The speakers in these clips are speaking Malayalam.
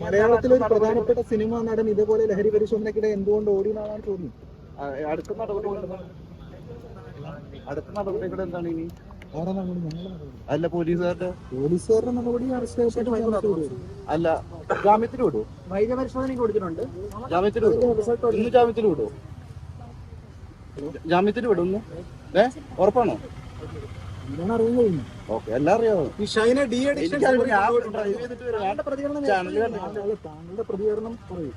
മലയാളത്തിലെ ഒരു പ്രധാനപ്പെട്ട സിനിമാ നടൻ ഇതേപോലെ ലഹരി പരിശോധനയ്ക്കിടെ എന്തുകൊണ്ട് ഓടിയെന്നാണ് തോന്നുന്നു. അടുത്ത നടപടികൾ എന്താണ് ഇനി? അല്ല പോലീസുകാരുടെ നടപടി അറസ്റ്റ് അല്ല ജാമ്യത്തിൽ വിടുവോ? വൈദ്യപരിശോധനയ്ക്ക് കൊടുത്തിട്ടുണ്ട്. ജാമ്യത്തിൽ വിടുവോ? ഇന്ന് ജാമ്യത്തിൽ വിടുവോ? ജാമ്യത്തിൽ വിടുന്നു. ഉറപ്പാണോ? ഓക്കെ, എല്ലാം അറിയാമോ? താങ്കളുടെ പ്രതികരണം പറയും.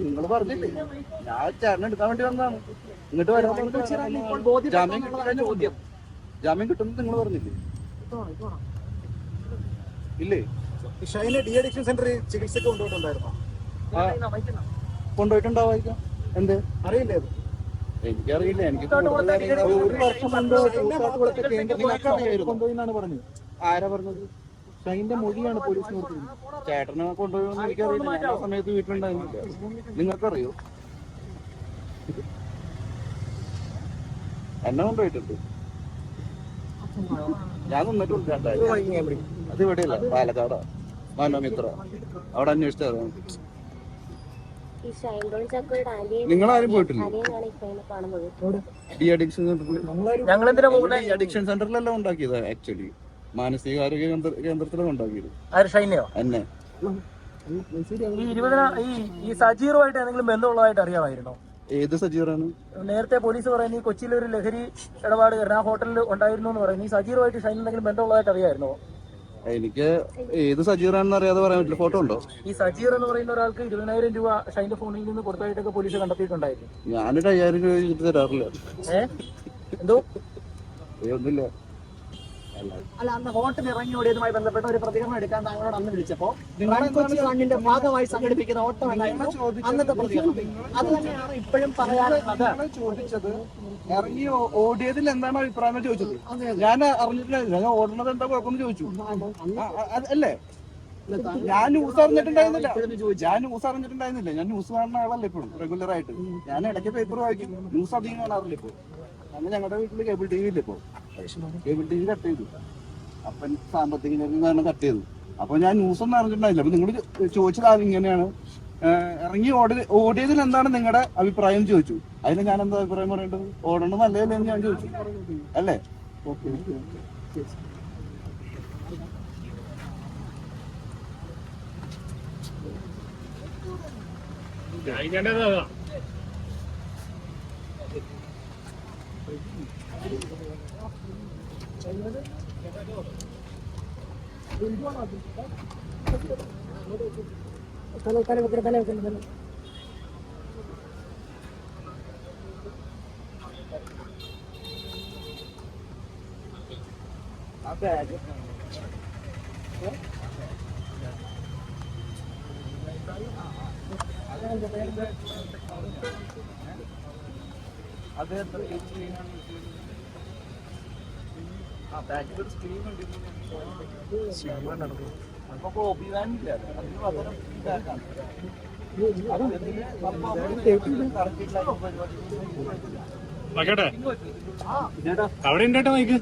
നിങ്ങൾ പറഞ്ഞില്ലേ, ഞാൻ ചേട്ടനെ എടുക്കാൻ വേണ്ടി വന്നതാണ്. ഇങ്ങോട്ട് വരാൻ ജാമ്യം കിട്ടുന്നത് നിങ്ങൾ പറഞ്ഞില്ലേ? ഇല്ലേ? ഷൈനെ ഡി അഡിക്ഷൻ സെന്ററിൽ ചികിത്സക്ക് കൊണ്ടുപോയിട്ടുണ്ടായിരുന്നോ? കൊണ്ടുപോയിട്ടുണ്ടാവായിരിക്കാം. എന്ത് അറിയില്ലേ? എനിക്കറിയില്ല. എനിക്ക് ഒരു വർഷം മുമ്പ് കൊണ്ടുപോയിന്നാണ് പറഞ്ഞത്. ആരാ പറഞ്ഞത്? ഷൈന്റെ മൊഴിയാണ് പോലീസ് നോക്കുന്നത്. ചേട്ടനെ കൊണ്ടുപോയെന്ന് എനിക്കറിയില്ല. ഞാൻ ആ സമയത്ത് വീട്ടിലുണ്ടായിരുന്നില്ല. നിങ്ങൾക്കറിയോ? എന്നെ കൊണ്ടുപോയിട്ടുണ്ട്. ഞാൻ നിന്നിട്ടുണ്ട്. അത് ഇവിടെയല്ല, പാലക്കാടാ, മനോമിത്ര. അവിടെ അന്വേഷിച്ചാൽ നിങ്ങളാരും പോയിട്ടില്ല? ഡി അഡിക്ഷൻ സെന്ററിലെല്ലാം ഉണ്ടാക്കിയത്. ആക്ച്വലി മാനസികാരോഗ്യ കേന്ദ്രത്തിലാണ് ഉണ്ടാക്കിയത്. എന്നെ ഈ സജീറുമായിട്ട് എന്തെങ്കിലും ബന്ധമുള്ളതായിട്ട് അറിയാമായിരുന്നോ? ഏത് സജീറാണ്? നേരത്തെ പോലീസ് പറയുന്നത് ഈ കൊച്ചിയിൽ ഒരു ലഹരി ഇടപാട് ആ ഹോട്ടലിൽ ഉണ്ടായിരുന്നു എന്ന് പറയുന്നു. ഈ സജീറുമായിട്ട് ഷൈൻ എന്തെങ്കിലും ബന്ധമുള്ളതായിട്ട് അറിയാമായിരുന്നോ? എനിക്ക് ഏത് സജീറാണെന്ന് അറിയാതെ പറയാൻ പറ്റില്ല. ഫോട്ടോ ഉണ്ടോ? ഈ സജീർ എന്ന് പറയുന്ന ഒരാൾക്ക് 20,000 രൂപ ഷൈന്റെ ഫോണിൽ നിന്ന് കൊടുത്തായിട്ടൊക്കെ പോലീസ് കണ്ടെത്തിയിട്ടുണ്ടായിരുന്നു. ഞാനൊരു 5,000 രൂപ ചോദിച്ചിട്ട് തരാറില്ല. എന്തോ ഒന്നുമില്ല. അല്ല, അന്ന് ഹോട്ടൽ ഇറങ്ങി ഓടിയതുമായി ബന്ധപ്പെട്ട ഒരു പ്രതികരണം എടുക്കാൻ താങ്കളോട് അന്ന് വിളിച്ചപ്പോ കൊച്ചി ഫണ്ടിന്റെ ഭാഗമായി സംഘടിപ്പിക്കുന്ന ഓട്ടം എന്നായിരുന്നു അന്നത്തെ പ്രതികരണം. അത് തന്നെയാണ് ഇപ്പോഴും പറയാനുള്ളത്. ചോദിച്ചത് ഇറങ്ങി ഓടിയതിൽ എന്താണ് അഭിപ്രായം ചോദിച്ചത്. ഞാൻ അറിഞ്ഞിട്ടില്ല. ഞാൻ ഓടുന്നത് എന്താ കുഴപ്പമെന്ന് ചോദിച്ചു. അല്ലേ? ഞാൻ ന്യൂസ് അറിഞ്ഞിട്ടുണ്ടായിരുന്നില്ല. ഞാൻ ന്യൂസ് കാണുന്ന ആളല്ല ഇപ്പോഴും റെഗുലർ ആയിട്ട്. ഞാൻ ഇടയ്ക്ക് പേപ്പർ വായിക്കും. ന്യൂസ് അധികം കാണാറില്ല ഇപ്പോൾ. കാരണം ഞങ്ങളുടെ വീട്ടിൽ കേബിൾ ടി വി ഇല്ല. ഇപ്പോൾ കേബിൾ ടി വി കട്ട് ചെയ്തു. അപ്പം സാമ്പത്തിക കാരണം കട്ട് ചെയ്തു. അപ്പൊ ഞാൻ ന്യൂസ് ഒന്നും അറിഞ്ഞിട്ടുണ്ടായില്ല. അപ്പൊ നിങ്ങൾ ചോദിച്ചത് ഇങ്ങനെയാണ്, ഇറങ്ങി ഓടിയതിൽ എന്താണ് നിങ്ങളുടെ അഭിപ്രായം ചോദിച്ചു. അതിന് ഞാൻ എന്താ അഭിപ്രായം പറയേണ്ടത്? ഓടണം നല്ലതല്ലേ എന്ന് ഞാൻ ചോദിച്ചു. അല്ലേ? അവിടെ ഉണ്ടോ മൈക്ക്?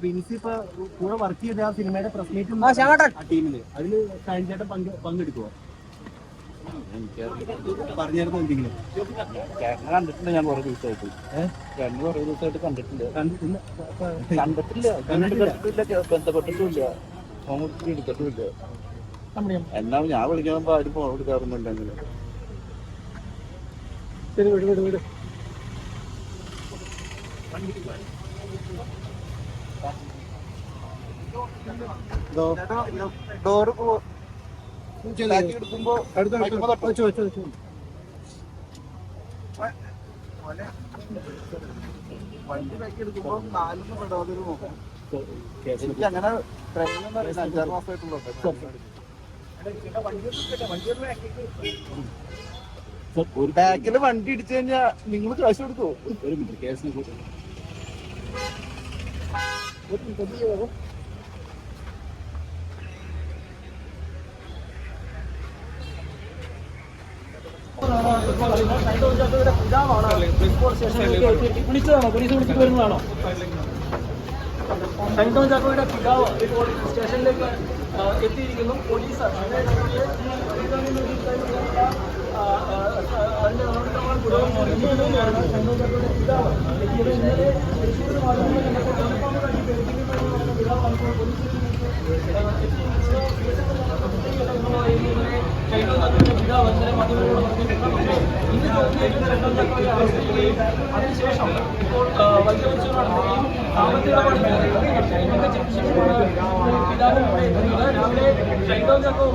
വിൻസി ഇപ്പൊ കൂടെ വർക്ക് ചെയ്ത ആ സിനിമയുടെ പ്രസ് മീറ്റ് ടീമില് അതില് ഷൈൻചേട്ടൻ പങ്കെടുക്കുവോ? പറഞ്ഞായിരുന്നു എന്തെങ്കിലും? ചേട്ടനെ കണ്ടിട്ടുണ്ട്. ഞാൻ കുറെ ദിവസമായിട്ട് കണ്ടിട്ടില്ല. ബന്ധപ്പെട്ടിട്ടുമില്ല. ഫോൺ എടുത്തിട്ടുമില്ല. എന്നാ ഞാൻ വിളിക്കുമ്പോ ആരും ഫോൺ എടുക്കാറൊന്നുമില്ല. അങ്ങനെ ഡോറ് എടുക്കുമ്പോ വണ്ടി ബാക്കി എടുക്കുമ്പോ 4 പെടാതെ നോക്കാം. എനിക്ക് അങ്ങനെ ട്രെയിനൊന്നും അറിയില്ല. 5-6 മാസമായിട്ടുള്ളൂ. ഒരു ബാക്കില് വണ്ടി ഇടിച്ചു കഴിഞ്ഞാ നിങ്ങൾ കാശ് കൊടുക്കുവോ? ഒരു മിനിറ്റ്, കേസിന് വിളിച്ചതാണോ? പോലീസ് വിളിച്ചിട്ട് വരുന്നതാണോ? ഷൈൻ ടോം ചാക്കോയുടെ പിതാവ് സ്റ്റേഷനിലേക്ക് എത്തിയിരിക്കുന്നു. പോലീസ് അതിന്റെ നടപടിക്രമങ്ങൾ പുരോഗമിച്ചുകൊണ്ടിരിക്കുകയാണ്. പിതാവ് എത്തിയത് ഇന്നലെ തൃശ്ശൂർ മാധ്യമങ്ങൾ അതിനുശേഷം ഇപ്പോൾ വൈദ്യപരിശോധന നടത്തുകയും സാമ്പത്തിക പിതാവും ഇവിടെ എത്തുന്നത് രാവിലെ ഷൈൻ ടോം ചാക്കോ